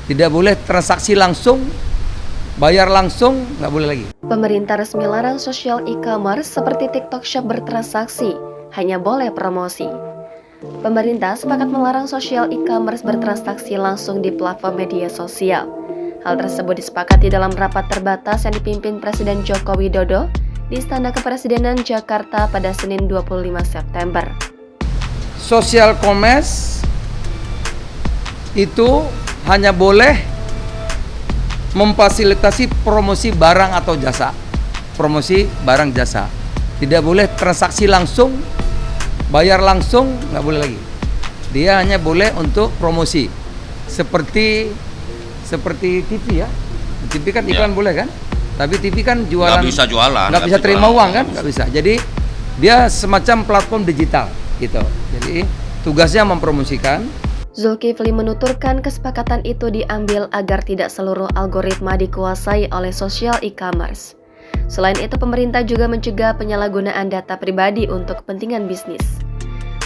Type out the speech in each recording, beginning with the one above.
Tidak boleh transaksi langsung, bayar langsung, nggak boleh lagi. Pemerintah resmi larang sosial e-commerce seperti TikTok Shop bertransaksi, hanya boleh promosi. Pemerintah sepakat melarang sosial e-commerce bertransaksi langsung di platform media sosial. Hal tersebut disepakati dalam rapat terbatas yang dipimpin Presiden Joko Widodo di Istana Kepresidenan Jakarta pada Senin 25 September. Social commerce itu hanya boleh memfasilitasi promosi barang atau jasa. Promosi barang jasa. Tidak boleh transaksi langsung, bayar langsung, nggak boleh lagi. Dia hanya boleh untuk promosi. Seperti TV ya. TV kan iklan boleh kan? Tapi TV kan jualan. Nggak bisa jualan. Nggak bisa terima uang kan? Nggak bisa. Jadi dia semacam platform digital gitu. Jadi tugasnya mempromosikan. Zulkifli menuturkan kesepakatan itu diambil agar tidak seluruh algoritma dikuasai oleh sosial e-commerce. Selain itu, pemerintah juga mencegah penyalahgunaan data pribadi untuk kepentingan bisnis.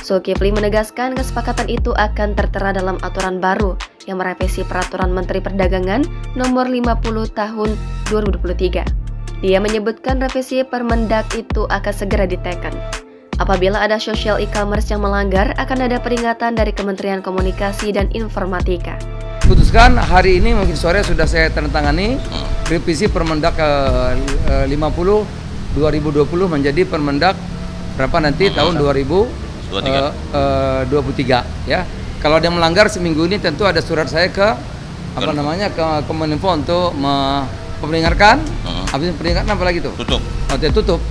Zulkifli menegaskan kesepakatan itu akan tertera dalam aturan baru yang merevisi Peraturan Menteri Perdagangan Nomor 50 Tahun 2023. Dia menyebutkan revisi Permendak itu akan segera diteken. Apabila ada sosial e-commerce yang melanggar, akan ada peringatan dari Kementerian Komunikasi dan Informatika. Putuskan hari ini, mungkin sore sudah saya tandatangani revisi Permendak 50 2020 menjadi Permendak berapa nanti tahun 2023 ya. Kalau ada yang melanggar seminggu ini tentu ada surat saya ke ke Kominfo untuk memperingatkan. Habis peringatkan apa lagi tuh? Tutup. Tutup.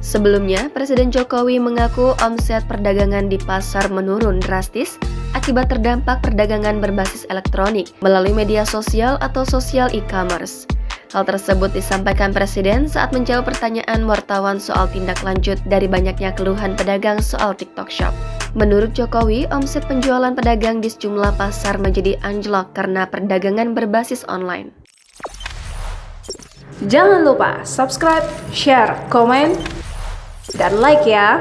Sebelumnya, Presiden Jokowi mengaku omset perdagangan di pasar menurun drastis akibat terdampak perdagangan berbasis elektronik melalui media sosial atau sosial e-commerce. Hal tersebut disampaikan Presiden saat menjawab pertanyaan wartawan soal tindak lanjut dari banyaknya keluhan pedagang soal TikTok Shop. Menurut Jokowi, omset penjualan pedagang di sejumlah pasar menjadi anjlok karena perdagangan berbasis online. Jangan lupa subscribe, share, komen, dan like ya!